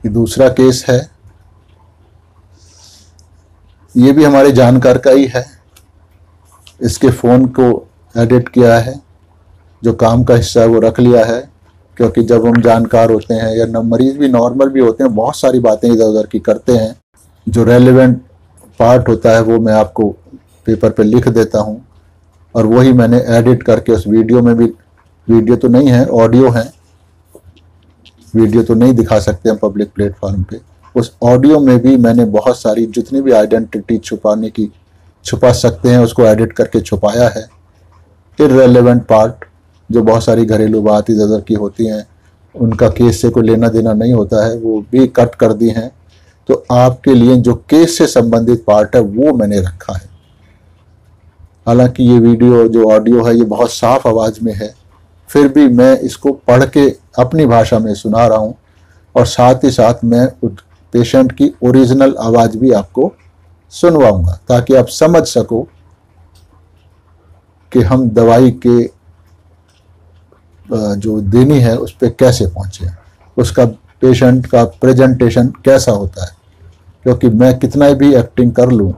ये दूसरा केस है, ये भी हमारे जानकार का ही है। इसके फ़ोन को एडिट किया है, जो काम का हिस्सा है वो रख लिया है, क्योंकि जब हम जानकार होते हैं या मरीज भी नॉर्मल भी होते हैं, बहुत सारी बातें इधर उधर की करते हैं। जो रेलेवेंट पार्ट होता है वो मैं आपको पेपर पे लिख देता हूँ, और वही मैंने एडिट करके उस वीडियो में भी, वीडियो तो नहीं है, ऑडियो है, वीडियो तो नहीं दिखा सकते हम पब्लिक प्लेटफॉर्म पे, उस ऑडियो में भी मैंने बहुत सारी जितनी भी आइडेंटिटी छुपा सकते हैं उसको एडिट करके छुपाया है। इररेलेवेंट पार्ट, जो बहुत सारी घरेलू बात इधर उधर की होती हैं, उनका केस से कोई लेना देना नहीं होता है, वो भी कट कर दी हैं। तो आपके लिए जो केस से संबंधित पार्ट है वो मैंने रखा है। हालांकि ये वीडियो जो ऑडियो है ये बहुत साफ आवाज़ में है, फिर भी मैं इसको पढ़ के अपनी भाषा में सुना रहा हूँ, और साथ ही साथ मैं पेशेंट की ओरिजिनल आवाज़ भी आपको सुनवाऊंगा, ताकि आप समझ सको कि हम दवाई के जो देनी है उस पर कैसे पहुँचे, उसका पेशेंट का प्रेजेंटेशन कैसा होता है। क्योंकि मैं कितना भी एक्टिंग कर लूँ,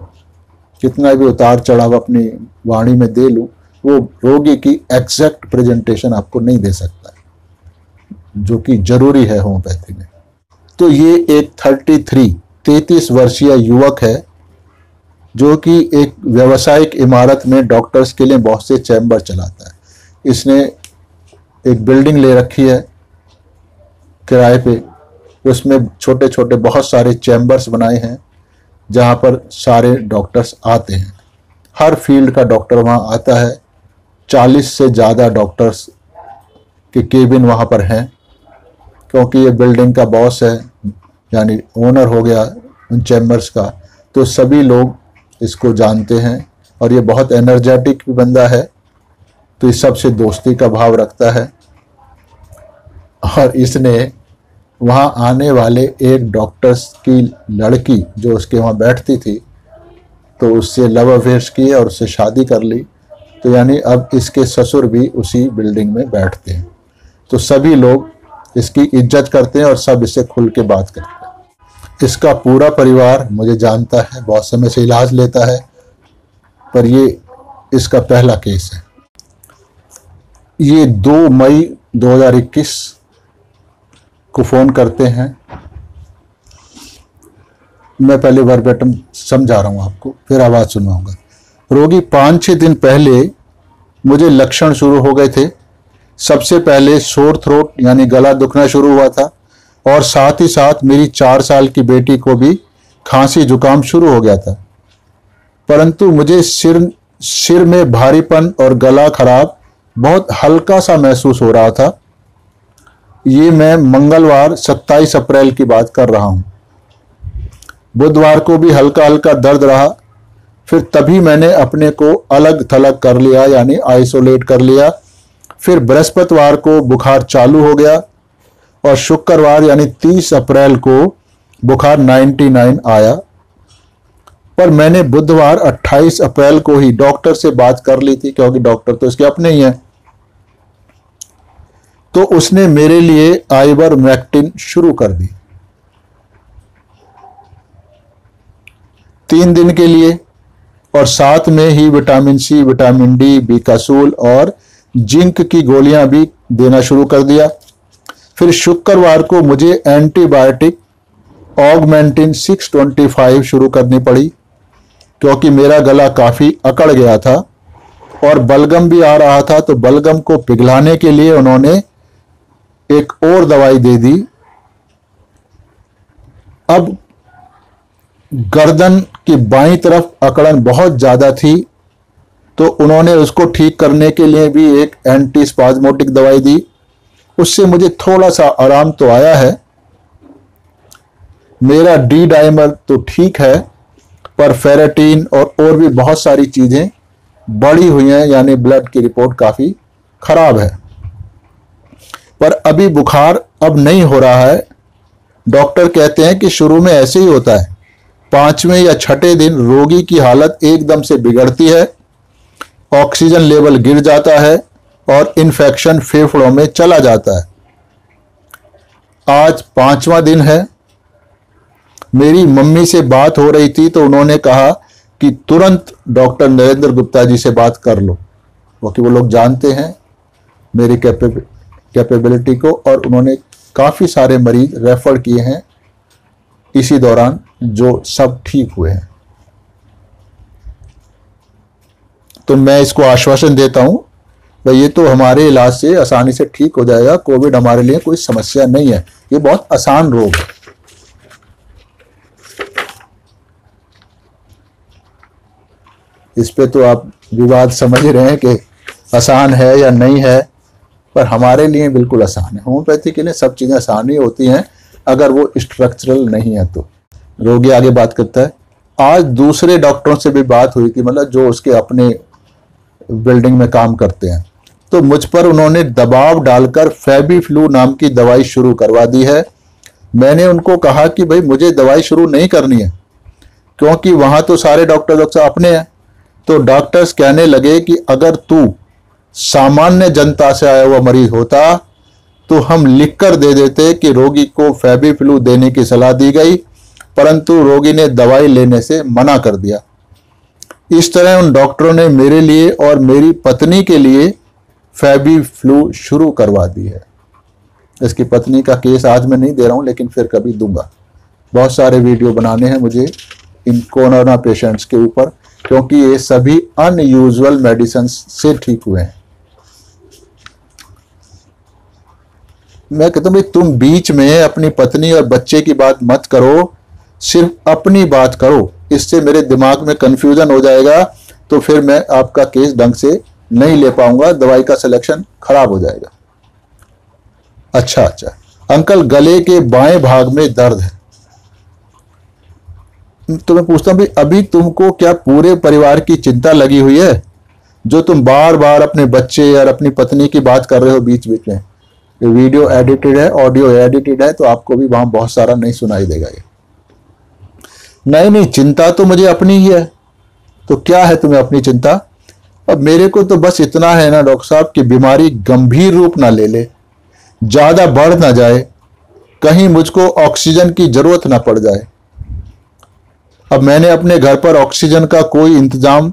कितना भी उतार चढ़ाव अपनी वाणी में दे लूँ, वो रोगी की एग्जैक्ट प्रेजेंटेशन आपको नहीं दे सकता, जो कि जरूरी है होम्योपैथी में। तो ये एक 33 वर्षीय युवक है, जो कि एक व्यावसायिक इमारत में डॉक्टर्स के लिए बहुत से चैम्बर चलाता है। इसने एक बिल्डिंग ले रखी है किराए पे, उसमें छोटे छोटे बहुत सारे चैम्बर्स बनाए हैं, जहाँ पर सारे डॉक्टर्स आते हैं। हर फील्ड का डॉक्टर वहाँ आता है। 40 से ज़्यादा डॉक्टर्स के केबिन वहाँ पर हैं, क्योंकि ये बिल्डिंग का बॉस है, यानी ओनर हो गया उन चैम्बर्स का, तो सभी लोग इसको जानते हैं। और ये बहुत एनर्जेटिक भी बंदा है, तो इस सबसे दोस्ती का भाव रखता है। और इसने वहाँ आने वाले एक डॉक्टर्स की लड़की जो उसके वहाँ बैठती थी, तो उससे लव अफेयर्स किए और उससे शादी कर ली। तो यानी अब इसके ससुर भी उसी बिल्डिंग में बैठते हैं। तो सभी लोग इसकी इज्जत करते हैं और सब इससे खुल के बात करते हैं। इसका पूरा परिवार मुझे जानता है, बहुत समय से इलाज लेता है, पर ये इसका पहला केस है। ये 2 मई 2021 को फ़ोन करते हैं। मैं पहले वर्बेटम समझा रहा हूँ आपको, फिर आवाज़ सुनवाऊंगा। रोगी 5-6 दिन पहले मुझे लक्षण शुरू हो गए थे। सबसे पहले सोर थ्रोट यानी गला दुखना शुरू हुआ था, और साथ ही साथ मेरी 4 साल की बेटी को भी खांसी जुकाम शुरू हो गया था। परंतु मुझे सिर में भारीपन और गला खराब बहुत हल्का सा महसूस हो रहा था। ये मैं मंगलवार 27 अप्रैल की बात कर रहा हूँ। बुधवार को भी हल्का हल्का दर्द रहा। फिर तभी मैंने अपने को अलग थलग कर लिया, यानी आइसोलेट कर लिया। फिर बृहस्पतिवार को बुखार चालू हो गया, और शुक्रवार यानी 30 अप्रैल को बुखार 99 आया। पर मैंने बुधवार 28 अप्रैल को ही डॉक्टर से बात कर ली थी, क्योंकि डॉक्टर तो इसके अपने ही हैं। तो उसने मेरे लिए आइवरमेक्टिन शुरू कर दी 3 दिन के लिए, और साथ में ही विटामिन सी, विटामिन डी, बीकासूल और जिंक की गोलियां भी देना शुरू कर दिया। फिर शुक्रवार को मुझे एंटीबायोटिक ऑगमेंटिन 625 शुरू करनी पड़ी, क्योंकि मेरा गला काफ़ी अकड़ गया था और बलगम भी आ रहा था। तो बलगम को पिघलाने के लिए उन्होंने एक और दवाई दे दी। अब गर्दन की बाईं तरफ अकड़न बहुत ज़्यादा थी, तो उन्होंने उसको ठीक करने के लिए भी एक एंटी स्पाज्मोटिक दवाई दी। उससे मुझे थोड़ा सा आराम तो आया है। मेरा डी डाइमर तो ठीक है, पर फेरेटिन और भी बहुत सारी चीज़ें बढ़ी हुई हैं, यानी ब्लड की रिपोर्ट काफ़ी खराब है। पर अभी बुखार अब नहीं हो रहा है। डॉक्टर कहते हैं कि शुरू में ऐसे ही होता है, 5वें या 6ठे दिन रोगी की हालत एकदम से बिगड़ती है, ऑक्सीजन लेवल गिर जाता है और इन्फेक्शन फेफड़ों में चला जाता है। आज 5वां दिन है मेरी मम्मी से बात हो रही थी तो उन्होंने कहा कि तुरंत डॉक्टर नरेंद्र गुप्ता जी से बात कर लो, क्योंकि वो लोग जानते हैं मेरी कैपेबिलिटी को, और उन्होंने काफ़ी सारे मरीज रेफर किए हैं इसी दौरान जो सब ठीक हुए हैं। तो मैं इसको आश्वासन देता हूं भाई ये तो हमारे इलाज से आसानी से ठीक हो जाएगा। कोविड हमारे लिए कोई समस्या नहीं है, ये बहुत आसान रोग है। इस पे तो आप विवाद समझ रहे हैं कि आसान है या नहीं है, पर हमारे लिए बिल्कुल आसान है। होम्योपैथी के लिए सब चीज़ें आसान ही होती हैं अगर वो स्ट्रक्चरल नहीं है तो। रोगी आगे बात करता है, आज दूसरे डॉक्टरों से भी बात हुई थी, मतलब जो उसके अपने बिल्डिंग में काम करते हैं, तो मुझ पर उन्होंने दबाव डालकर फेबीफ्लू नाम की दवाई शुरू करवा दी है। मैंने उनको कहा कि भाई मुझे दवाई शुरू नहीं करनी है, क्योंकि वहाँ तो सारे डॉक्टर अपने हैं। तो डॉक्टर्स कहने लगे कि अगर तू सामान्य जनता से आया हुआ मरीज होता तो हम लिखकर दे देते कि रोगी को फेबीफ्लू देने की सलाह दी गई, परंतु रोगी ने दवाई लेने से मना कर दिया। इस तरह उन डॉक्टरों ने मेरे लिए और मेरी पत्नी के लिए फेबीफ्लू शुरू करवा दी है। इसकी पत्नी का केस आज मैं नहीं दे रहा हूं, लेकिन फिर कभी दूंगा। बहुत सारे वीडियो बनाने हैं मुझे इन कोरोना पेशेंट्स के ऊपर, क्योंकि ये सभी अनयूजुअल मेडिसिन से ठीक हुए हैं। मैं कहता हूं भाई तुम बीच में अपनी पत्नी और बच्चे की बात मत करो, सिर्फ अपनी बात करो। इससे मेरे दिमाग में कंफ्यूजन हो जाएगा, तो फिर मैं आपका केस ढंग से नहीं ले पाऊंगा, दवाई का सिलेक्शन खराब हो जाएगा। अच्छा, अंकल गले के बाएं भाग में दर्द है। तो मैं पूछता हूं भाई अभी तुमको क्या पूरे परिवार की चिंता लगी हुई है, जो तुम बार बार अपने बच्चे और अपनी पत्नी की बात कर रहे हो बीच बीच में? ये वीडियो एडिटेड है, ऑडियो एडिटेड है, तो आपको भी वहां बहुत सारा नहीं सुनाई देगा। ये नहीं, चिंता तो मुझे अपनी ही है। तो क्या है तुम्हें अपनी चिंता? अब मेरे को तो बस इतना है ना डॉक्टर साहब कि बीमारी गंभीर रूप ना ले ले, ज्यादा बढ़ ना जाए, कहीं मुझको ऑक्सीजन की जरूरत ना पड़ जाए। अब मैंने अपने घर पर ऑक्सीजन का कोई इंतजाम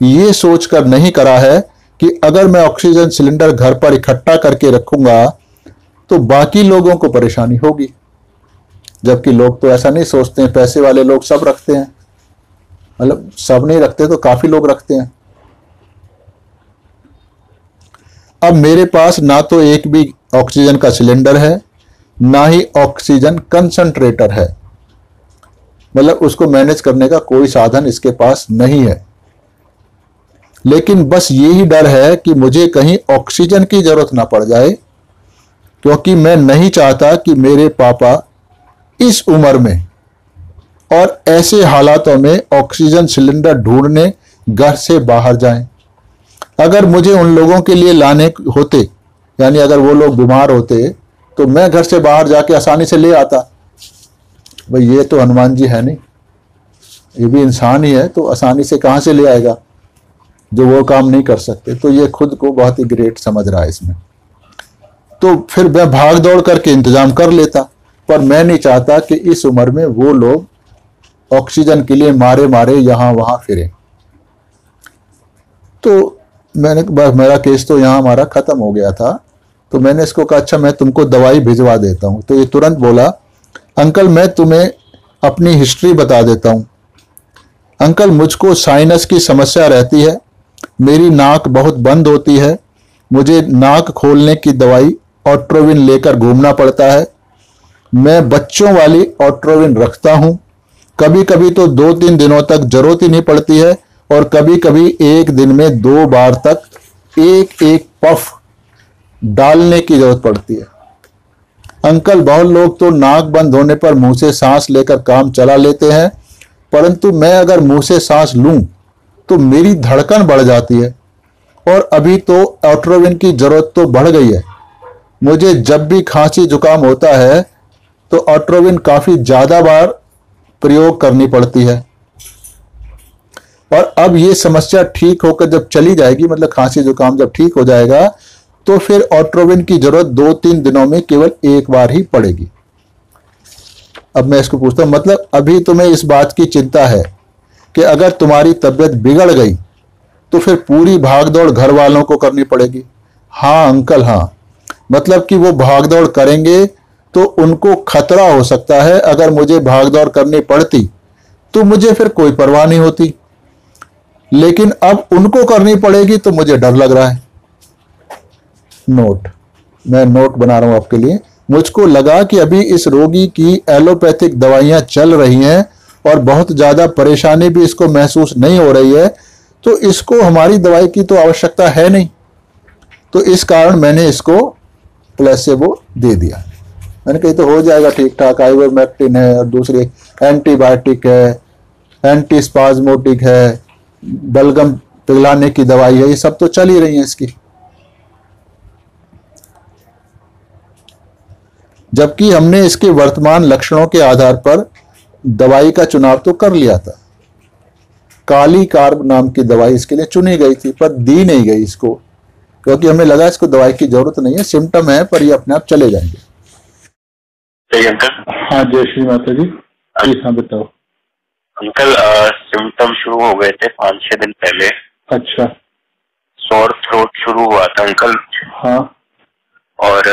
ये सोचकर नहीं करा है कि अगर मैं ऑक्सीजन सिलेंडर घर पर इकट्ठा करके रखूंगा तो बाकी लोगों को परेशानी होगी, जबकि लोग तो ऐसा नहीं सोचते हैं। पैसे वाले लोग सब रखते हैं, मतलब सब नहीं रखते तो काफी लोग रखते हैं। अब मेरे पास ना तो एक भी ऑक्सीजन का सिलेंडर है, ना ही ऑक्सीजन कंसंट्रेटर है, मतलब उसको मैनेज करने का कोई साधन इसके पास नहीं है। लेकिन बस यही डर है कि मुझे कहीं ऑक्सीजन की जरूरत ना पड़ जाए, क्योंकि मैं नहीं चाहता कि मेरे पापा इस उम्र में और ऐसे हालातों में ऑक्सीजन सिलेंडर ढूंढने घर से बाहर जाएं। अगर मुझे उन लोगों के लिए लाने होते, यानी अगर वो लोग बीमार होते, तो मैं घर से बाहर जाके आसानी से ले आता। भाई ये तो हनुमान जी है नहीं, ये भी इंसान ही है, तो आसानी से कहां से ले आएगा जो वो काम नहीं कर सकते। तो ये खुद को बहुत ही ग्रेट समझ रहा है इसमें। तो फिर मैं भाग दौड़ करके इंतजाम कर लेता, पर मैं नहीं चाहता कि इस उम्र में वो लोग ऑक्सीजन के लिए मारे मारे यहां वहां फिरे। तो मैंने बस मेरा केस तो यहां हमारा खत्म हो गया था। तो मैंने इसको कहा अच्छा मैं तुमको दवाई भिजवा देता हूं। तो ये तुरंत बोला अंकल मैं तुम्हें अपनी हिस्ट्री बता देता हूं। अंकल मुझको साइनस की समस्या रहती है, मेरी नाक बहुत बंद होती है, मुझे नाक खोलने की दवाई ऑट्रोविन लेकर घूमना पड़ता है। मैं बच्चों वाली ऑट्रोविन रखता हूं, कभी कभी तो 2-3 दिनों तक जरूरत ही नहीं पड़ती है, और कभी कभी एक दिन में 2 बार तक एक पफ डालने की जरूरत पड़ती है। अंकल बहुत लोग तो नाक बंद होने पर मुंह से सांस लेकर काम चला लेते हैं, परंतु मैं अगर मुंह से सांस लूं तो मेरी धड़कन बढ़ जाती है, और अभी तो ऑट्रोविन की जरूरत तो बढ़ गई है। मुझे जब भी खांसी जुकाम होता है तो ऑट्रोविन काफी ज्यादा बार प्रयोग करनी पड़ती है, और अब ये समस्या ठीक होकर जब चली जाएगी, मतलब खांसी जुकाम जब ठीक हो जाएगा, तो फिर ऑट्रोविन की जरूरत 2-3 दिनों में केवल एक बार ही पड़ेगी। अब मैं इसको पूछता हूँ, मतलब अभी तुम्हें इस बात की चिंता है कि अगर तुम्हारी तबीयत बिगड़ गई तो फिर पूरी भागदौड़ घर वालों को करनी पड़ेगी? हाँ अंकल हाँ, मतलब कि वो भागदौड़ करेंगे तो उनको खतरा हो सकता है। अगर मुझे भागदौड़ करनी पड़ती तो मुझे फिर कोई परवाह नहीं होती, लेकिन अब उनको करनी पड़ेगी तो मुझे डर लग रहा है। नोट, मैं नोट बना रहा हूं आपके लिए। मुझको लगा कि अभी इस रोगी की एलोपैथिक दवाइयां चल रही हैं और बहुत ज्यादा परेशानी भी इसको महसूस नहीं हो रही है, तो इसको हमारी दवाई की तो आवश्यकता है नहीं, तो इस कारण मैंने इसको प्लेसेबो दे दिया। मैंने कही तो हो जाएगा ठीक ठाक, आइवरमेक्टिन है और दूसरी एंटीबायोटिक है, एंटी स्पाज्मोटिक है, बलगम पिघलाने की दवाई है, ये सब तो चल ही रही है इसकी। जबकि हमने इसके वर्तमान लक्षणों के आधार पर दवाई का चुनाव तो कर लिया था। काली कार्ब नाम की दवाई इसके लिए चुनी गई थी, पर दी नहीं गई इसको, क्योंकि हमें लगा इसको दवाई की जरूरत नहीं है, सिम्टम है पर ये अपने आप चले जाएंगे। अंकल। हाँ जय श्री माता जी। हाँ बताओ अंकल। सिम्टम शुरू हो गए थे 5-6 दिन पहले। अच्छा। सोर थ्रोट शुरू हुआ था अंकल। हाँ। और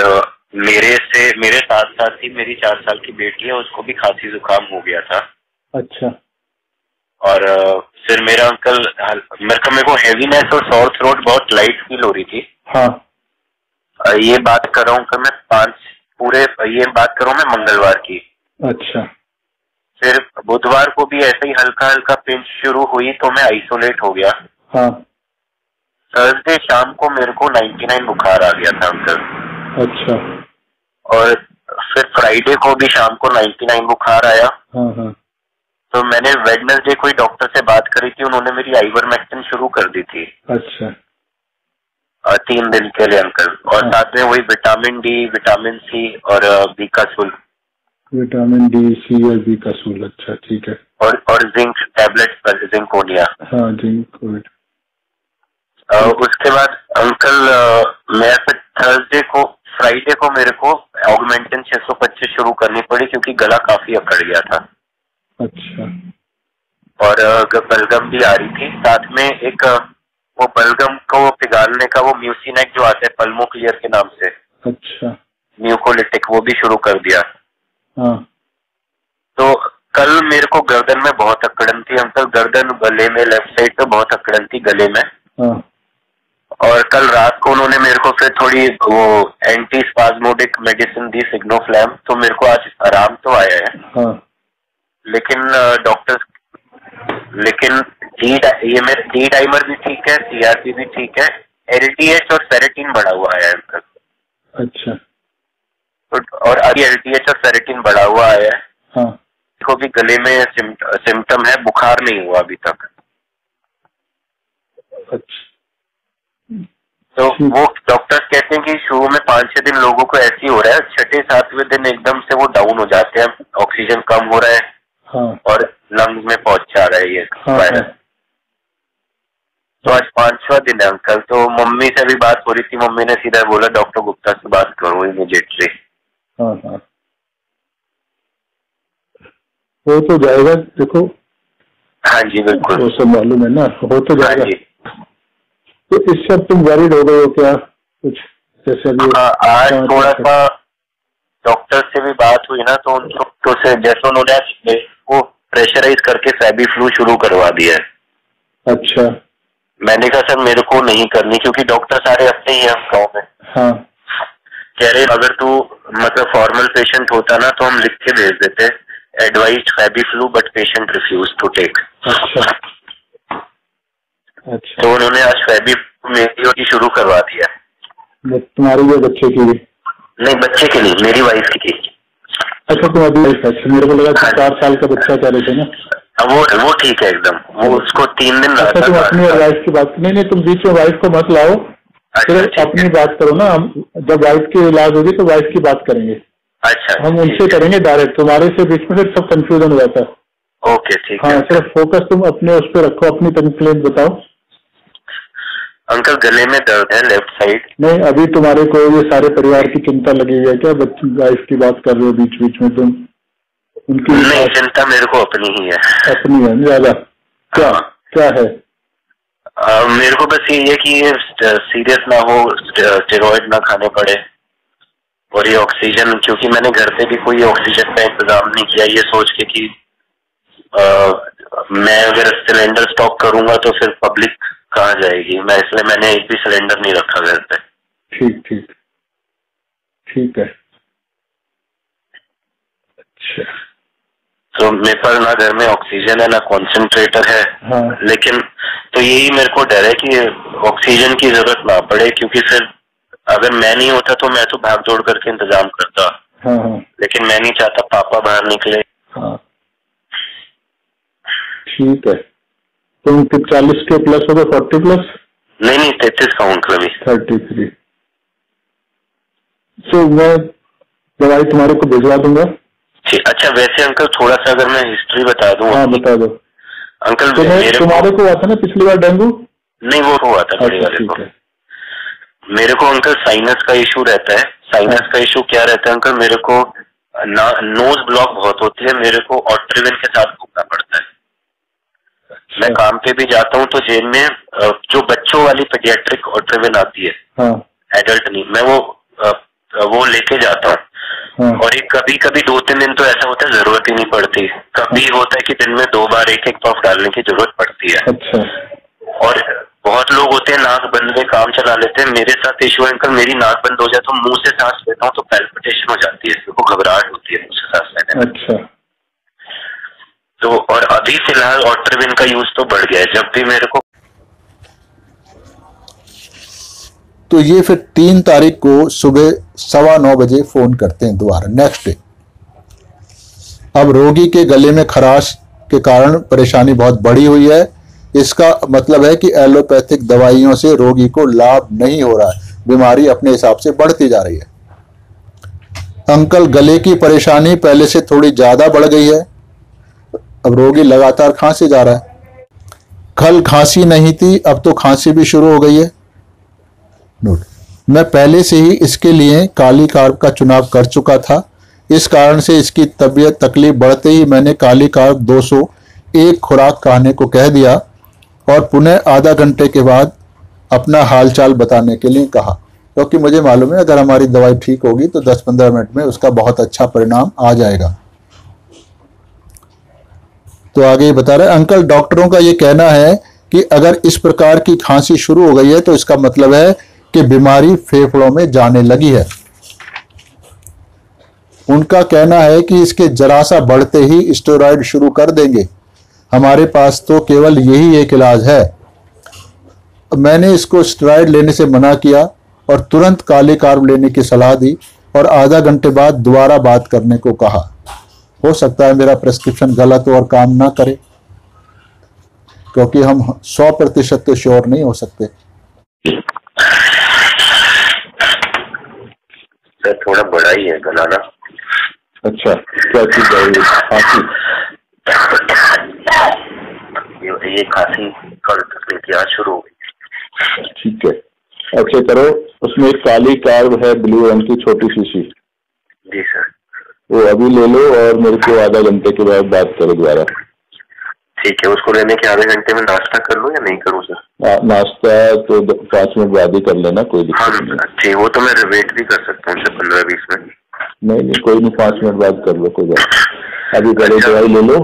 मेरे साथ साथ ही मेरी 4 साल की बेटी है, उसको भी खांसी जुकाम हो गया था। अच्छा। और फिर मेरा अंकल मेरे को हेवीनेस और सोर थ्रोट बहुत लाइट फील हो रही थी। हाँ। ये बात कर रहा हूँ ये बात कर रहा हूँ मैं मंगलवार की। अच्छा। फिर बुधवार को भी ऐसे ही हल्का हल्का पिंच शुरू हुई तो मैं आइसोलेट हो गया। हाँ। थर्सडे शाम को मेरे को 99 बुखार आ गया था अंकल। अच्छा। और फिर फ्राइडे को भी शाम को 99 बुखार आया। हाँ हाँ। तो मैंने वेडनेसडे कोई डॉक्टर से बात करी थी, उन्होंने मेरी आइवरमेक्टिन शुरू कर दी थी। अच्छा। 3 दिन के लिए अंकल। और हाँ। साथ में वही विटामिन डी, विटामिन सी और बीकासुल। विटामिन डी, सी और बीकासुल। अच्छा ठीक है। और जिंक टैबलेट, जिंकोनिया। हाँ जिंक। उसके बाद अंकल मैं फिर फ्राइडे को मेरे को ऑगमेंटिन 625 शुरू करनी पड़ी क्योंकि गला काफी अकड़ गया था। अच्छा। और बलगम भी आ रही थी साथ में। एक वो बलगम को पिघालने का वो म्यूसिनेक जो आता है पल्मो क्लियर के नाम से। अच्छा। म्यूकोलिटिक, वो भी शुरू कर दिया। हाँ। तो कल मेरे को गर्दन में बहुत अकड़न थी अंकल, गर्दन गले में, लेफ्ट साइड पे बहुत अकड़न थी गले में। हाँ। और कल रात को उन्होंने मेरे को फिर थोड़ी वो एंटी स्पाज्मोडिक मेडिसिन दी, सिग्नोफ्लैम, तो मेरे को आज आराम तो आया है। हाँ। लेकिन ये मेरे डी डाइमर भी ठीक है, सीआरपी भी ठीक है, एलटीएच और फेरेटिन बढ़ा हुआ है अंकल। अच्छा। और अभी एलटीएच और फेरेटिन बढ़ा हुआ है। हाँ। को भी गले में सिम्टम है, बुखार नहीं हुआ अभी तक। अच्छा। तो वो डॉक्टर्स कहते हैं कि शुरू में 5-6 दिन लोगों को ऐसे ही हो रहा है, 6-7वें दिन एकदम से वो डाउन हो जाते हैं, ऑक्सीजन कम हो रहा है। हाँ। और लंग्स में पहुंच जा रहा है ये वायरस। हाँ। तो आज 5वां दिन है अंकल। तो मम्मी से भी बात हो रही थी, मम्मी ने सीधा बोला डॉक्टर गुप्ता से बात करो इमीडिएटली। हाँ हाँ, हो तो जाएगा। देखो हाँ जी बिल्कुल, वो सब मालूम है ना, हो तो जाएगा। हाँ जी। तो इससे अब तुम वरीड हो गए हो क्या कुछ? जैसे अभी आज थोड़ा सा डॉक्टर से भी बात हुई ना, तो उन डॉक्टर से जैसे उन्होंने वो प्रेशराइज करके फैबी फ्लू शुरू करवा दिया है। अच्छा। मैंने कहा सर मेरे को नहीं करनी, क्योंकि डॉक्टर सारे अपने ही हैं गाँव में। हाँ। कह रहे अगर तू मतलब फॉर्मल पेशेंट होता ना तो हम लिख के भेज देते, advised Fabiflu but patient refuse to take. अच्छा। अच्छा। तो उन्होंने आज फैबी मेरी शुरू करवा दिया। तुम्हारी या बच्चे की? नहीं बच्चे की नहीं, मेरी वाइफ की। अच्छा तुम अभी? अच्छा मेरे को लगा 4 साल का बच्चा कह रहे थे ना। वो ठीक है एकदम, वो उसको 3 दिन। अच्छा तुम अपनी वाइफ की बात नहीं, तुम बीच में वाइफ को मत लाओ, सिर्फ अपनी बात करो ना। हम जब वाइफ की इलाज होगी तो वाइफ की बात करेंगे। अच्छा हम उनसे करेंगे डायरेक्ट, तुम्हारे से बीच में फिर सब कंफ्यूजन हो जाता है। ओके ठीक है। हाँ सिर्फ फोकस तुम अपने उस पर रखो, अपनी कंप्लेंट बताओ। अंकल गले में दर्द है लेफ्ट साइड। नहीं अभी तुम्हारे को ये सारे परिवार की चिंता लगी हुई है क्या? बच्ची वाइफ की बात कर रहे हो बीच बीच में तुम? उनकी नहीं, चिंता मेरे को अपनी ही है। अपनी है ज्यादा? क्या क्या है? मेरे को बस ये है कि ये सीरियस ना हो, स्टेरॉइड ना खाने पड़े, और ये ऑक्सीजन, क्योंकि मैंने घर पे भी कोई ऑक्सीजन का इंतजाम नहीं किया, ये सोच के कि मैं अगर सिलेंडर स्टॉक करूंगा तो फिर पब्लिक कहाँ जाएगी, मैं इसलिए मैंने एक भी सिलेंडर नहीं रखा घर पे। ठीक ठीक ठीक है। अच्छा, तो मेरे पास ना घर में ऑक्सीजन है ना कॉन्सेंट्रेटर है। हाँ। लेकिन तो यही मेरे को डर है कि ऑक्सीजन की जरूरत ना पड़े, क्योंकि फिर अगर मैं नहीं होता तो मैं तो भाग दौड़ करके इंतजाम करता। हाँ हाँ। लेकिन मैं नहीं चाहता पापा बाहर निकले। हाँ ठीक है। तुम 40 के प्लस हो गए? 40 प्लस? नहीं 33 का हूँ अभी। 33। तो मैं दवाई तुम्हारे को भिजवा दूंगा। अच्छा, वैसे अंकल थोड़ा सा अगर मैं हिस्ट्री बता दूं। हाँ बता दो अंकल। तुम्हारे को हुआ था ना पिछली बार डेंगू? नहीं, वो हुआ था बड़ी वाले को। मेरे को अंकल साइनस का इशू रहता है। साइनस का इशू क्या रहता है अंकल, मेरे को नोज ब्लॉक बहुत होती है, मेरे को ऑट्रिविन के साथ घूमना पड़ता है। मैं काम पे भी जाता हूँ तो जेब में जो बच्चों वाली पेडियाट्रिक ऑट्रिविन आती है, हाँ। एडल्ट नहीं, मैं वो लेके जाता हूँ। हाँ। और एक कभी कभी 2-3 दिन तो ऐसा होता है जरूरत ही नहीं पड़ती, कभी होता है कि दिन में 2 बार एक पफ डालने की जरूरत पड़ती है। अच्छा। और बहुत लोग होते हैं नाक बंद में काम चला लेते हैं, मेरे साथ इशू है अंकल, मेरी नाक बंद हो जाए तो मुंह से सांस लेता हूँ तो पैल्पिटेशन हो जाती है, मेरे को घबराहट होती है मुंह से सांस लेने में। अच्छा। तो और अभी फिलहाल ऑट्रिविन का यूज तो बढ़ गया है, जब भी मेरे को। तो ये फिर 3 तारीख को सुबह 9:15 बजे फोन करते हैं दोबारा, नेक्स्ट डे। अब रोगी के गले में खराश के कारण परेशानी बहुत बढ़ी हुई है। इसका मतलब है कि एलोपैथिक दवाइयों से रोगी को लाभ नहीं हो रहा है, बीमारी अपने हिसाब से बढ़ती जा रही है। अंकल, गले की परेशानी पहले से थोड़ी ज्यादा बढ़ गई है। अब रोगी लगातार खांसे जा रहा है। कल खांसी नहीं थी, अब तो खांसी भी शुरू हो गई है। नोट, मैं पहले से ही इसके लिए काली कार्ब का चुनाव कर चुका था। इस कारण से इसकी तबीयत तकलीफ बढ़ते ही मैंने काली कार्ब 200 एक खुराक खाने को कह दिया और पुनः आधा घंटे के बाद अपना हालचाल बताने के लिए कहा, क्योंकि मुझे मालूम है अगर हमारी दवाई ठीक होगी तो 10-15 मिनट में उसका बहुत अच्छा परिणाम आ जाएगा। तो आगे ये बता रहे हैं, अंकल डॉक्टरों का ये कहना है कि अगर इस प्रकार की खांसी शुरू हो गई है तो इसका मतलब है कि बीमारी फेफड़ों में जाने लगी है। उनका कहना है कि इसके जरा सा बढ़ते ही स्टेरॉइड शुरू कर देंगे। हमारे पास तो केवल यही एक इलाज है। मैंने इसको स्टेरॉइड लेने से मना किया और तुरंत काले कार्ब लेने की सलाह दी और आधा घंटे बाद दोबारा बात करने को कहा। हो सकता है मेरा प्रेस्क्रिप्शन गलत हो और काम ना करे, क्योंकि हम 100% तो श्योर नहीं हो सकते। सर थोड़ा बड़ा ही है गला ना। अच्छा, क्या चीज है? खांसी? ये खांसी कल तक आज शुरू हो गई। ठीक है, ऐसे करो, उसमें एक काली कार्ब है ब्लू रंग की छोटी शीशी। जी सर। वो अभी ले लो और मेरे को आधा घंटे के बाद बात करो दोबारा। ठीक है, उसको लेने के आधे घंटे में नाश्ता कर लूं या नहीं करूं सर? नाश्ता तो 5 मिनट बाद ही कर लेना, कोई दिक्कत नहीं। ठीक, वो तो मैं वेट भी कर सकता हूँ 15-20 मिनट। नहीं कोई नहीं, 5 मिनट बाद कर लो, कोई बात। अभी पहले दवाई ले लो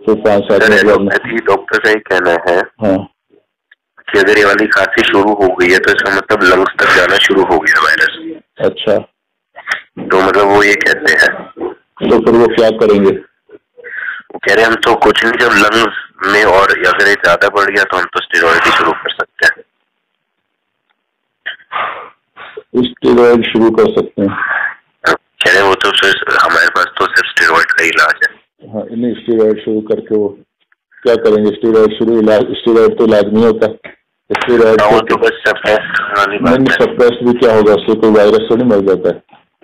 तो 5-7 मिनट बाद। डॉक्टर का ही कहना है, हाँ, कि अगर ये वाली खांसी शुरू हो गई है तो इसका मतलब लंग्स तक जाना शुरू हो गया वायरस। अच्छा, तो मतलब वो ये कहते हैं। तो फिर वो क्या करेंगे? वो कह रहे हैं हम तो कुछ नहीं, जब लंग्स में और अगर ये ज्यादा बढ़ गया तो हम तो स्टेरॉइड ही शुरू कर सकते हैं। स्टेरॉइड शुरू कर सकते हैं? कह रहे वो तो हमारे पास तो सिर्फ स्टेरॉइड का इलाज है। हाँ, नहीं स्टेरॉइड शुरू करके वो क्या करेंगे? स्टेरॉइड तो इलाज नहीं होता। स्टेरॉइड तो बस सप्रेस भी क्या होगा, उससे कोई वायरस तो नहीं मर जाता है?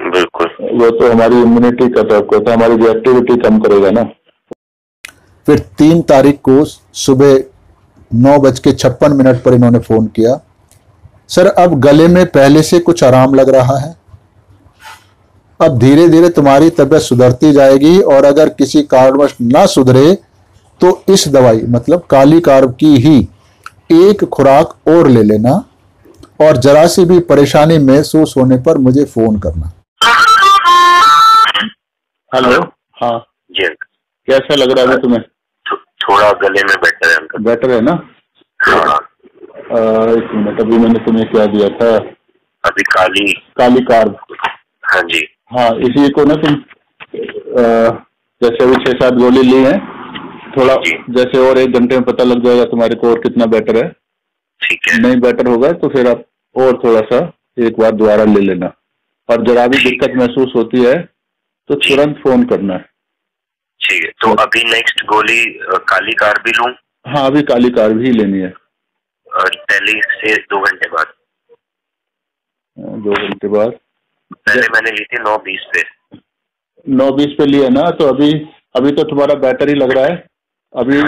बिल्कुल, वो तो हमारी इम्यूनिटी का टॉप होता है, हमारी रिएक्टिविटी कम करेगा ना। फिर 3 तारीख को सुबह 9:56 पर इन्होंने फोन किया, सर अब गले में पहले से कुछ आराम लग रहा है। अब धीरे धीरे तुम्हारी तबीयत सुधरती जाएगी, और अगर किसी कारणवश ना सुधरे तो इस दवाई मतलब काली कार्ब की ही एक खुराक और ले लेना, और जरा सी भी परेशानी महसूस होने पर मुझे फोन करना। हेलो। हाँ जी। कैसा लग रहा है तुम्हें? थोड़ा गले में बेटर है अंकल। बेटर है ना? हाँ। एक मिनट, अभी मैंने तुम्हें क्या दिया था? अभी काली कार्ब। हाँ जी। हाँ, इसी को ना तुम जैसे अभी 6-7 गोली ली है, थोड़ा जैसे और 1 घंटे में पता लग जाएगा तुम्हारे को और कितना बेटर है। ठीक है। नहीं बेटर होगा तो फिर आप और थोड़ा सा एक बार दोबारा ले लेना, और जरा भी दिक्कत महसूस होती है तो तुरंत फोन करना है। ठीक है, तो अभी नेक्स्ट गोली काली कार्ब भी लूं? हाँ, अभी काली कार्ब ही लेनी है। पहले से 2 घंटे बाद? 2 घंटे बाद। पहले मैंने ली थी 9:20 पे। 9:20 पे लिया ना, तो अभी तो तुम्हारा बैटरी लग रहा है अभी।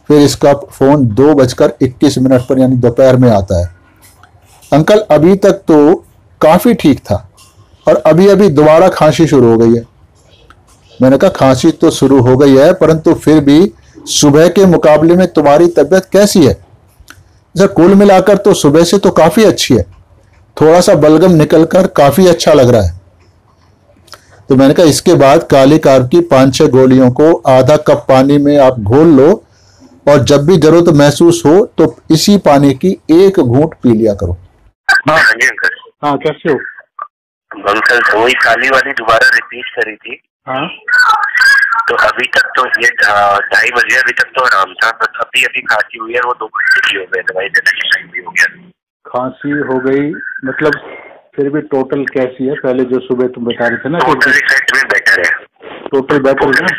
फिर इसका फोन 2:21 पर यानी दोपहर में आता है। अंकल अभी तक तो काफी ठीक था, और अभी अभी दोबारा खांसी शुरू हो गई है। मैंने कहा खांसी तो शुरू हो गई है, परंतु फिर भी सुबह के मुकाबले में तुम्हारी तबीयत कैसी है? सर कुल मिलाकर तो सुबह से तो काफी अच्छी है, थोड़ा सा बलगम निकलकर काफी अच्छा लग रहा है। तो मैंने कहा इसके बाद काली कार्ब की 5-6 गोलियों को आधा कप पानी में आप घोल लो, और जब भी जरूरत महसूस हो तो इसी पानी की 1 घूंट पी लिया करो। हाँ जी अंकल। हाँ, कैसे हो अंकल? वही काली वाली दोबारा रिपीट करी थी। हाँ, तो अभी तक तो ये 2:30 बजे अभी तक तो आराम था, बस अभी अभी खांसी हुई है, वो 2 घंटे की हो गई, दवाई देने के टाइम भी हो गया। खांसी हो गई मतलब? फिर भी टोटल कैसी है? पहले जो सुबह तुम बता रहे थे ना, टोटल इफेक्ट में बेटर है। टोटल बेटर है ना?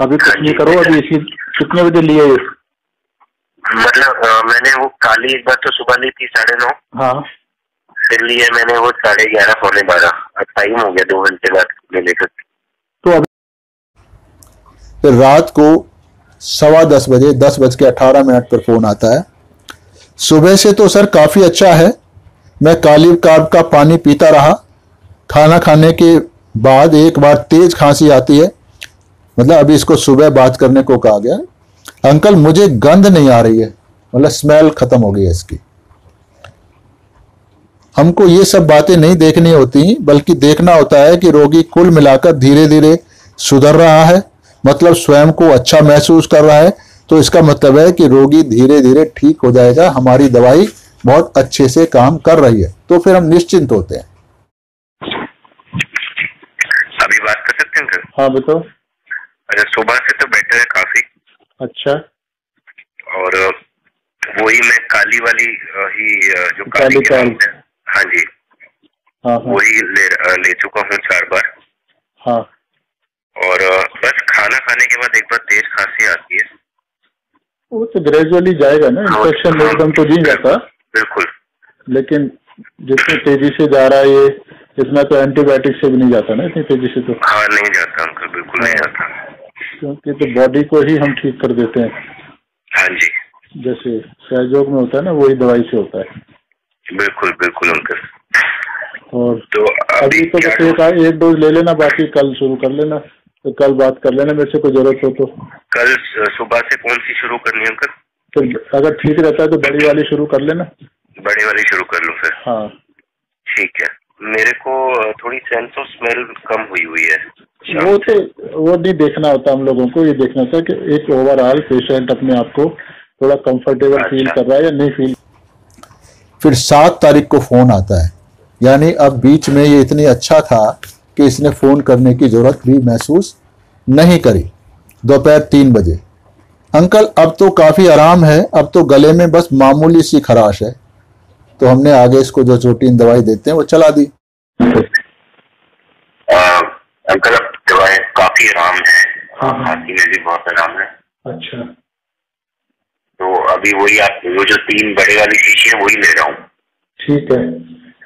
अभी कुछ नहीं करो, अभी इसी कितने बजे लिए? मतलब मैंने वो काली एक बार तो सुबह ली थी 9:30। हाँ, फिर लिए मैंने वो 11:30 पौने 12। अब टाइम हो गया 2 घंटे बाद लेने का। तो अभी फिर रात को 10:15 बजे 10:18 पर फोन आता है। सुबह से तो सर काफी अच्छा है, मैं काली कार्ब का पानी पीता रहा, खाना खाने के बाद एक बार तेज खांसी आती है, मतलब अभी इसको सुबह बात करने को कहा गया। अंकल मुझे गंध नहीं आ रही है, मतलब स्मेल खत्म हो गई है इसकी। हमको ये सब बातें नहीं देखनी होती, बल्कि देखना होता है कि रोगी कुल मिलाकर धीरे धीरे सुधर रहा है, मतलब स्वयं को अच्छा महसूस कर रहा है, तो इसका मतलब है कि रोगी धीरे धीरे ठीक हो जाएगा, हमारी दवाई बहुत अच्छे से काम कर रही है, तो फिर हम निश्चिंत होते हैं। अभी बात कर सकते हैं सर? हाँ बताओ। अच्छा, सुबह से तो बेटर है काफी। अच्छा, और वही मैं काली वाली ही जो काली कार्ब, हाँ जी, हाँ वही ले चुका हूँ 4 बार। हाँ, और बस खाना खाने के बाद एक बार तेज खांसी आती है। वो तो ग्रेजुअली जाएगा ना, इन्फेक्शन एकदम तो नहीं जाता। बिल्कुल। लेकिन जितनी तेजी से जा रहा है ये, इतना तो एंटीबायोटिक से भी नहीं जाता ना, इतनी तेजी से तो। हाँ नहीं जाता अंकल, बिल्कुल नहीं जाता, क्योंकि तो बॉडी को ही हम ठीक कर देते हैं। हाँ जी, जैसे सहयोग में होता है ना, वही दवाई से होता है। बिल्कुल बिल्कुल अंकल। और तो अभी तो बस एक डोज ले लेना, बाकी कल शुरू कर लेना, तो कल बात कर लेना मेरे से, कोई जरूरत हो तो। कल सुबह से कौन सी शुरू करनी है अंकल? तो अगर ठीक रहता है तो बड़ी वाली शुरू कर लेना। बड़ी वाली शुरू कर लूँ फिर? हाँ ठीक है। मेरे को थोड़ी सेंस ऑफ स्मेल कम हुई है। वो नहीं देखना होता हम लोगों को, ये देखना होता है कि एक ओवरऑल पेशेंट अपने आप को थोड़ा कंफर्टेबल फील कर रहा है या नहीं फील। फिर 7 तारीख को फोन आता है, यानी अब बीच में ये इतनी अच्छा था कि इसने फोन करने की जरूरत भी महसूस नहीं करी। दोपहर 3 बजे, अंकल अब तो काफी आराम है, अब तो गले में बस मामूली सी खराश है, तो हमने आगे इसको जो प्रोटीन दवाई देते हैं वो चला दी। अंकल अब दवाई काफी आराम है, खांसी में भी बहुत आराम है। अच्छा, तो अभी वही आप वो जो 3 बड़े वाली शीशी है वही ले रहा हूँ। ठीक है,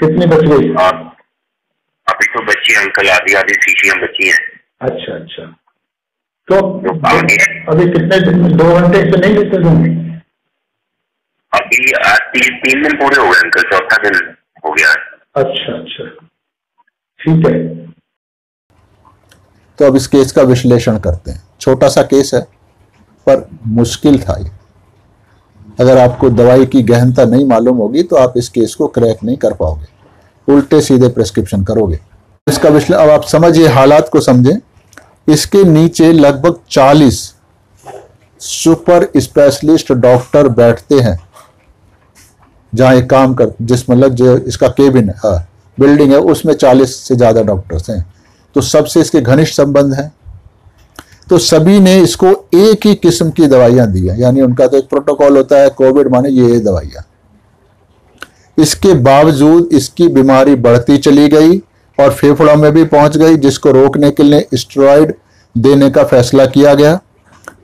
कितनी बच गई? अभी तो बची अंकल, आधी आधी शीशियां बची हैं। अच्छा अच्छा, तो अभी कितने दिन, 2 घंटे से नहीं लेते तुम? अभी 3 दिन पूरे हो गए अंकल, 4था दिन हो गया है। अच्छा अच्छा, ठीक है। तो अब इस केस का विश्लेषण करते हैं। छोटा सा केस है पर मुश्किल था ये। अगर आपको दवाई की गहनता नहीं मालूम होगी तो आप इस केस को क्रैक नहीं कर पाओगे, उल्टे सीधे प्रिस्क्रिप्शन करोगे। इसका विश्लेषण अब आप समझिए, हालात को समझें। इसके नीचे लगभग 40 सुपर स्पेशलिस्ट डॉक्टर बैठते हैं जहां एक काम कर, जिस मतलब जो इसका केबिन है, बिल्डिंग है, उसमें 40 से ज्यादा डॉक्टर्स हैं। तो सबसे इसके घनिष्ठ संबंध हैं। तो सभी ने इसको एक ही किस्म की दवाइयां दी है, यानी उनका तो एक प्रोटोकॉल होता है, कोविड माने ये दवाइयां। इसके बावजूद इसकी बीमारी बढ़ती चली गई और फेफड़ों में भी पहुंच गई, जिसको रोकने के लिए स्टेरॉइड देने का फैसला किया गया।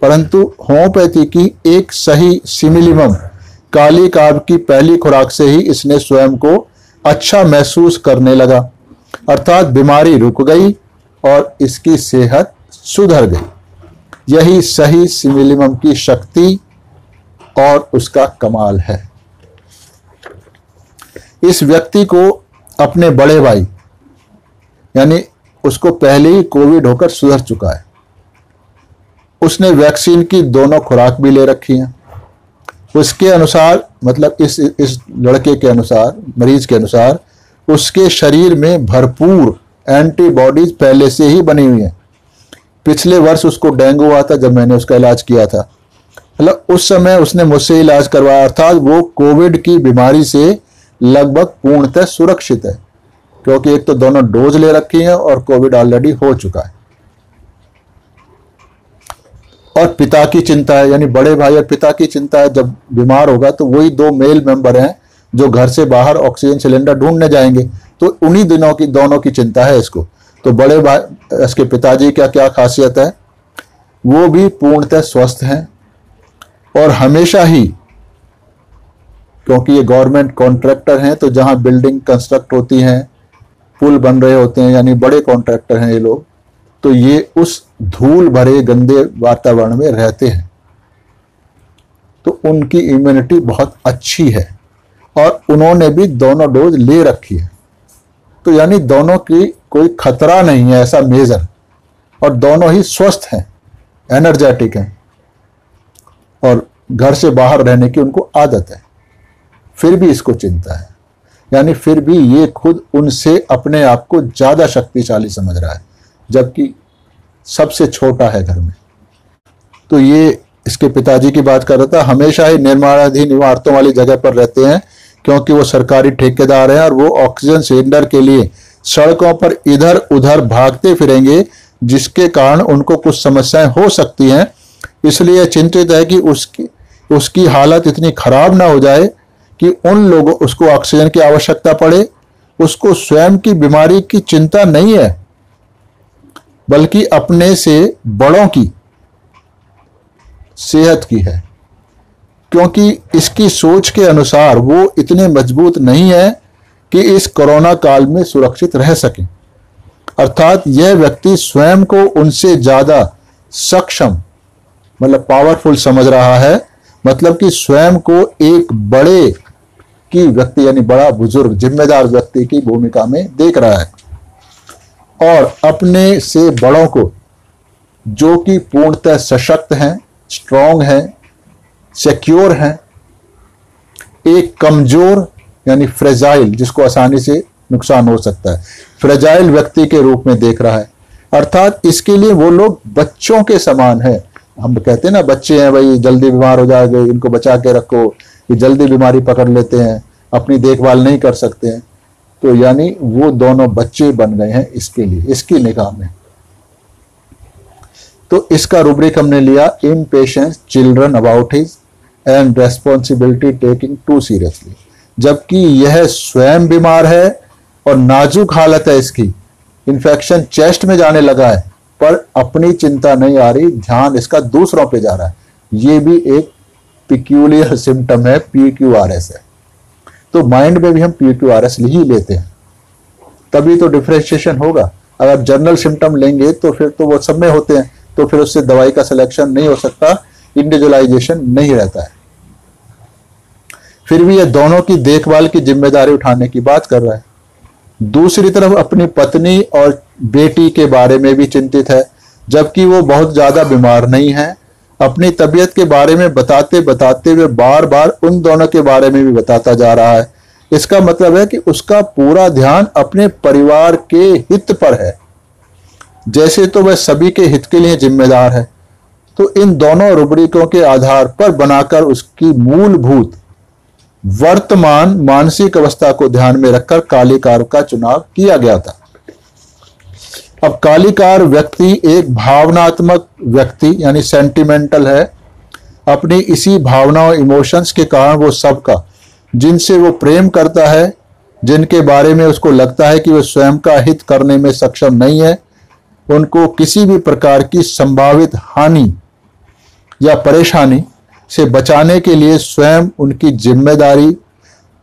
परंतु होम्योपैथी की एक सही सिमिलिमम काली काब की पहली खुराक से ही इसने स्वयं को अच्छा महसूस करने लगा, अर्थात बीमारी रुक गई और इसकी सेहत सुधर गई। यही सही सिमिलिमम की शक्ति और उसका कमाल है। इस व्यक्ति को अपने बड़े भाई, यानी उसको पहले ही कोविड होकर सुधर चुका है, उसने वैक्सीन की दोनों खुराक भी ले रखी हैं। उसके अनुसार, मतलब इस लड़के के अनुसार, मरीज के अनुसार, उसके शरीर में भरपूर एंटीबॉडीज पहले से ही बनी हुई हैं। पिछले वर्ष उसको डेंगू हुआ था जब मैंने उसका इलाज किया था, मतलब उस समय उसने मुझसे इलाज करवाया, अर्थात वो कोविड की बीमारी से लगभग पूर्णतः सुरक्षित है, क्योंकि एक तो दोनों डोज ले रखी हैं और कोविड ऑलरेडी हो चुका है। और पिता की चिंता है, यानी बड़े भाई और पिता की चिंता है, जब बीमार होगा तो वही 2 मेल मेंबर हैं जो घर से बाहर ऑक्सीजन सिलेंडर ढूंढने जाएंगे, तो उन्हीं दिनों की दोनों की चिंता है इसको। तो बड़े भाई, इसके पिताजी का क्या खासियत है, वो भी पूर्णतः स्वस्थ हैं और हमेशा ही, क्योंकि ये गवर्नमेंट कॉन्ट्रैक्टर हैं, तो जहां बिल्डिंग कंस्ट्रक्ट होती हैं, पुल बन रहे होते हैं, यानी बड़े कॉन्ट्रैक्टर हैं ये लोग, तो ये उस धूल भरे गंदे वातावरण में रहते हैं, तो उनकी इम्यूनिटी बहुत अच्छी है और उन्होंने भी दोनों डोज ले रखी है। तो यानी दोनों की कोई खतरा नहीं है ऐसा मेजर, और दोनों ही स्वस्थ हैं, एनर्जेटिक हैं और घर से बाहर रहने की उनको आदत है। फिर भी इसको चिंता है, यानी फिर भी ये खुद उनसे अपने आप को ज्यादा शक्तिशाली समझ रहा है, जबकि सबसे छोटा है घर में। तो ये इसके पिताजी की बात कर रहा था, हमेशा ही निर्माणाधीन इमारतों वाली जगह पर रहते हैं, क्योंकि वो सरकारी ठेकेदार हैं और वो ऑक्सीजन सिलेंडर के लिए सड़कों पर इधर उधर भागते फिरेंगे, जिसके कारण उनको कुछ समस्याएं हो सकती हैं। इसलिए चिंतित है कि उसकी हालत इतनी खराब ना हो जाए कि उन लोगों उसको ऑक्सीजन की आवश्यकता पड़े। उसको स्वयं की बीमारी की चिंता नहीं है, बल्कि अपने से बड़ों की सेहत की है, क्योंकि इसकी सोच के अनुसार वो इतने मजबूत नहीं है कि इस कोरोना काल में सुरक्षित रह सके। अर्थात यह व्यक्ति स्वयं को उनसे ज्यादा सक्षम, मतलब पावरफुल समझ रहा है, मतलब कि स्वयं को एक बड़े की व्यक्ति, यानी बड़ा बुजुर्ग जिम्मेदार व्यक्ति की भूमिका में देख रहा है, और अपने से बड़ों को, जो कि पूर्णतः सशक्त हैं, स्ट्रांग हैं, सिक्योर हैं, एक कमजोर यानी फ्रेजाइल, जिसको आसानी से नुकसान हो सकता है, फ्रेजाइल व्यक्ति के रूप में देख रहा है। अर्थात इसके लिए वो लोग बच्चों के समान है। हम कहते हैं ना, बच्चे हैं भाई, जल्दी बीमार हो जाएंगे, इनको बचा के रखो, ये जल्दी बीमारी पकड़ लेते हैं, अपनी देखभाल नहीं कर सकते हैं। तो यानी वो दोनों बच्चे बन गए हैं इसके लिए, इसकी निगाह में। तो इसका रूब्रिक हमने लिया, impatience children about his and responsibility taking too seriously. जबकि यह स्वयं बीमार है और नाजुक हालत है इसकी, इन्फेक्शन चेस्ट में जाने लगा है, पर अपनी चिंता नहीं आ रही, ध्यान इसका दूसरों पे जा रहा है। ये भी एक पिक्यूलियर सिम्टम है, PQRS है। तो माइंड में भी हम PQRS ही लेते हैं, तभी तो डिफरेंशिएशन होगा। अगर जनरल सिम्टम लेंगे तो फिर तो वो सब में होते हैं, तो फिर उससे दवाई का सिलेक्शन नहीं हो सकता, इंडिविजुअलाइजेशन नहीं रहता है। फिर भी ये दोनों की देखभाल की जिम्मेदारी उठाने की बात कर रहा है। दूसरी तरफ अपनी पत्नी और बेटी के बारे में भी चिंतित है, जबकि वो बहुत ज्यादा बीमार नहीं है। अपनी तबीयत के बारे में बताते बताते वे बार बार उन दोनों के बारे में भी बताता जा रहा है। इसका मतलब है कि उसका पूरा ध्यान अपने परिवार के हित पर है, जैसे तो वह सभी के हित के लिए जिम्मेदार है। तो इन दोनों रुब्रिकों के आधार पर बनाकर उसकी मूलभूत वर्तमान मानसिक अवस्था को ध्यान में रखकर कालिकार का चुनाव किया गया था। अब कालिकार व्यक्ति एक भावनात्मक व्यक्ति यानी सेंटिमेंटल है। अपनी इसी भावनाओं इमोशंस के कारण वो सबका जिनसे वो प्रेम करता है, जिनके बारे में उसको लगता है कि वो स्वयं का हित करने में सक्षम नहीं है, उनको किसी भी प्रकार की संभावित हानि या परेशानी से बचाने के लिए स्वयं उनकी जिम्मेदारी,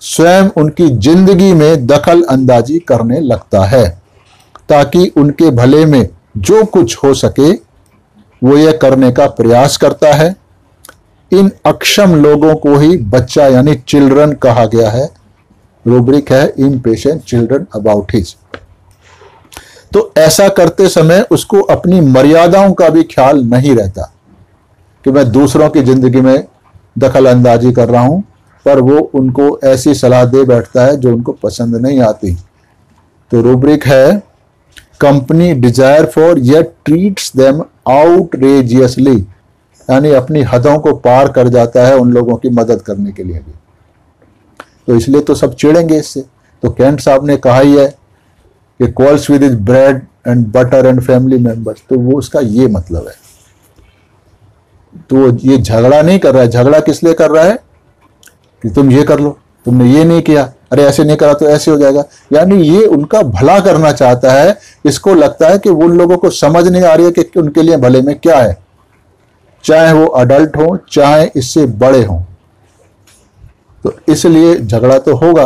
स्वयं उनकी जिंदगी में दखल अंदाजी करने लगता है, ताकि उनके भले में जो कुछ हो सके वो यह करने का प्रयास करता है। इन अक्षम लोगों को ही बच्चा यानी चिल्ड्रन कहा गया है। रूब्रिक है इम्पेशेंट चिल्ड्रन अबाउट हिज। तो ऐसा करते समय उसको अपनी मर्यादाओं का भी ख्याल नहीं रहता कि मैं दूसरों की जिंदगी में दखल अंदाजी कर रहा हूं, पर वो उनको ऐसी सलाह दे बैठता है जो उनको पसंद नहीं आती। तो रूब्रिक है company desire for yet treats them outrageously, यानी अपनी हदों को पार कर जाता है उन लोगों की मदद करने के लिए भी। तो इसलिए तो सब चिढ़ेंगे इससे। तो कैंट साहब ने कहा ही है कि quarrels with his bread and butter and family members, तो वो उसका ये मतलब है। तो ये झगड़ा नहीं कर रहा है। झगड़ा किस लिए कर रहा है कि तुम ये कर लो, तुमने ये नहीं किया, अरे ऐसे नहीं करा तो ऐसे हो जाएगा, यानी ये उनका भला करना चाहता है। इसको लगता है कि उन लोगों को समझ नहीं आ रही है कि उनके लिए भले में क्या है, चाहे वो अडल्ट हो चाहे इससे बड़े हों। तो इसलिए झगड़ा तो होगा,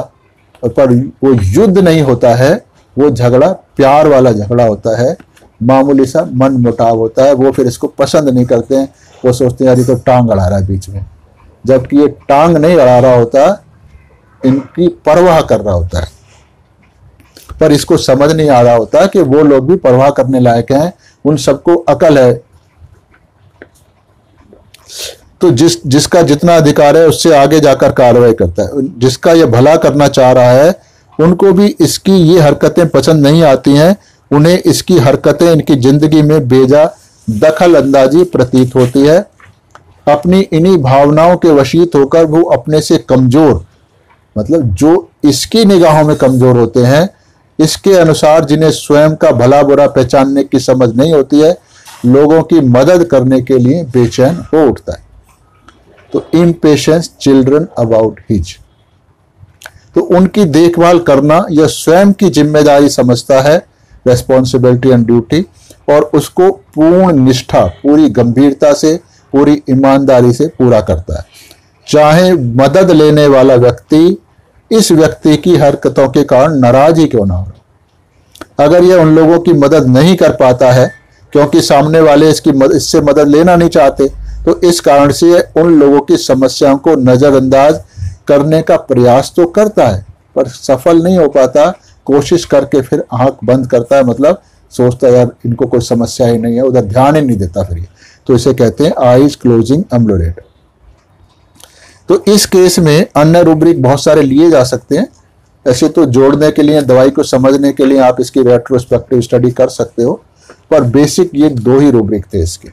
पर वो युद्ध नहीं होता है, वो झगड़ा प्यार वाला झगड़ा होता है, मामूली सा मन मुटाव होता है। वो फिर इसको पसंद नहीं करते हैं, वो सोचते हैं यार ये तो टांग अड़ा रहा है बीच में, जबकि ये टांग नहीं अड़ा रहा होता, इनकी परवाह कर रहा होता है। पर इसको समझ नहीं आ रहा होता कि वो लोग भी परवाह करने लायक हैं, उन सबको अकल है। तो जिसका जितना अधिकार है उससे आगे जाकर कार्रवाई करता है। जिसका ये भला करना चाह रहा है उनको भी इसकी ये हरकतें पसंद नहीं आती हैं, उन्हें इसकी हरकतें इनकी जिंदगी में बेजा दखल अंदाजी प्रतीत होती है। अपनी इन्हीं भावनाओं के वशीत होकर वो अपने से कमजोर, मतलब जो इसकी निगाहों में कमजोर होते हैं, इसके अनुसार जिन्हें स्वयं का भला बुरा पहचानने की समझ नहीं होती है, लोगों की मदद करने के लिए बेचैन हो उठता है। तो इम्पेशेंस चिल्ड्रन अबाउट हिज, तो उनकी देखभाल करना यह स्वयं की जिम्मेदारी समझता है, रेस्पॉन्सिबिलिटी एंड ड्यूटी, और उसको पूर्ण निष्ठा, पूरी गंभीरता से, पूरी ईमानदारी से पूरा करता है, चाहे मदद लेने वाला व्यक्ति इस व्यक्ति की हरकतों के कारण नाराज ही क्यों ना हो। अगर यह उन लोगों की मदद नहीं कर पाता है क्योंकि सामने वाले इससे मदद लेना नहीं चाहते, तो इस कारण से उन लोगों की समस्याओं को नजरअंदाज करने का प्रयास तो करता है, पर सफल नहीं हो पाता। कोशिश करके फिर आंख बंद करता है, मतलब सोचता है यार इनको कोई समस्या ही नहीं है, उधर ध्यान ही नहीं देता फिर ये। तो इसे कहते हैं आईज क्लोजिंग एम्बुलेट। तो इस केस में अन्य रूब्रिक बहुत सारे लिए जा सकते हैं। ऐसे तो जोड़ने के लिए, दवाई को समझने के लिए आप इसकी रेट्रोस्पेक्टिव स्टडी कर सकते हो, पर बेसिक ये दो ही रूब्रिक थे इसके।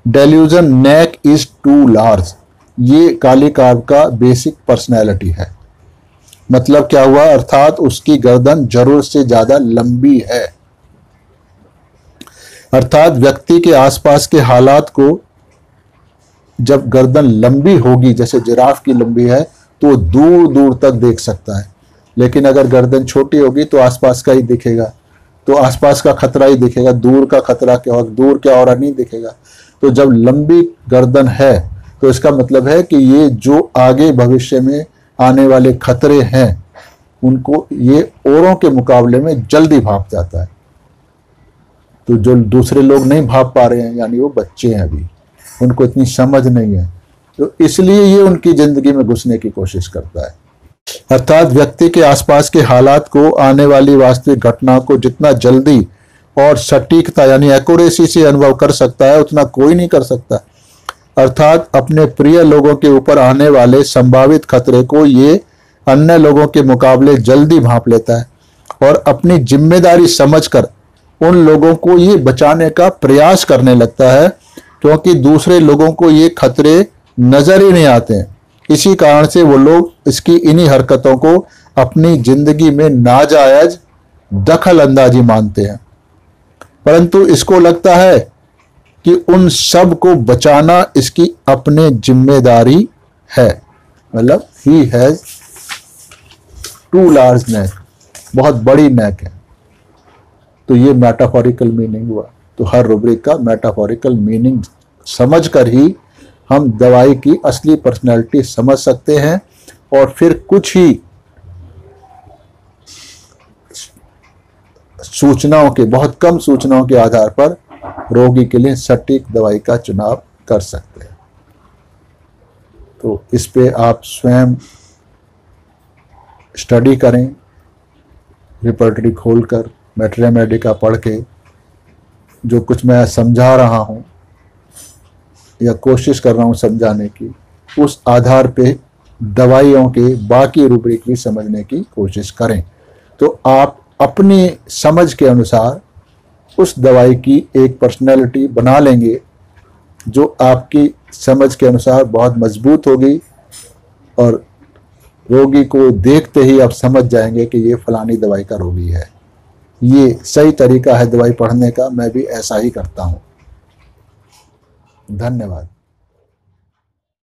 Delusion neck is too large, ये कालिकार का बेसिक पर्सनैलिटी है। मतलब क्या हुआ, अर्थात उसकी गर्दन जरूरत से ज्यादा लंबी है। अर्थात व्यक्ति के आसपास के हालात को जब गर्दन लंबी होगी, जैसे जिराफ की लंबी है, तो दूर दूर तक देख सकता है। लेकिन अगर गर्दन छोटी होगी तो आसपास का ही दिखेगा, तो आसपास का खतरा ही दिखेगा, दूर का खतरा क्या हो, दूर क्या हो रहा नहीं दिखेगा। तो जब लंबी गर्दन है तो इसका मतलब है कि ये जो आगे भविष्य में आने वाले खतरे हैं उनको ये औरों के मुकाबले में जल्दी भाप जाता है। तो जो दूसरे लोग नहीं भाप पा रहे हैं, यानी वो बच्चे हैं अभी, उनको इतनी समझ नहीं है, तो इसलिए ये उनकी जिंदगी में घुसने की कोशिश करता है। अर्थात व्यक्ति के आसपास के हालात को, आने वाली वास्तविक घटना को जितना जल्दी और सटीकता यानी एक्यूरेसी से अनुभव कर सकता है उतना कोई नहीं कर सकता। अर्थात अपने प्रिय लोगों के ऊपर आने वाले संभावित खतरे को ये अन्य लोगों के मुकाबले जल्दी भांप लेता है और अपनी जिम्मेदारी समझकर उन लोगों को ये बचाने का प्रयास करने लगता है, क्योंकि दूसरे लोगों को ये खतरे नजर ही नहीं आते हैं। इसी कारण से वो लोग इसकी इन्हीं हरकतों को अपनी जिंदगी में नाजायज दखल अंदाजी मानते हैं, परंतु इसको लगता है कि उन सब को बचाना इसकी अपनी जिम्मेदारी है। मतलब ही हैज टू लार्ज नेक, बहुत बड़ी नेक है। तो ये मेटाफोरिकल मीनिंग हुआ। तो हर रूब्रिक का मेटाफोरिकल मीनिंग समझकर ही हम दवाई की असली पर्सनैलिटी समझ सकते हैं और फिर कुछ ही सूचनाओं के, बहुत कम सूचनाओं के आधार पर रोगी के लिए सटीक दवाई का चुनाव कर सकते हैं। तो इस पे आप स्वयं स्टडी करें, रिपोर्टरी खोलकर, मैटर मेडिका पढ़ के जो कुछ मैं समझा रहा हूं या कोशिश कर रहा हूं समझाने की, उस आधार पे दवाइयों के बाकी रूब्रिक भी समझने की कोशिश करें। तो आप अपनी समझ के अनुसार उस दवाई की एक पर्सनैलिटी बना लेंगे जो आपकी समझ के अनुसार बहुत मजबूत होगी और रोगी को देखते ही आप समझ जाएंगे कि ये फलानी दवाई का रोगी है। ये सही तरीका है दवाई पढ़ने का, मैं भी ऐसा ही करता हूँ। धन्यवाद।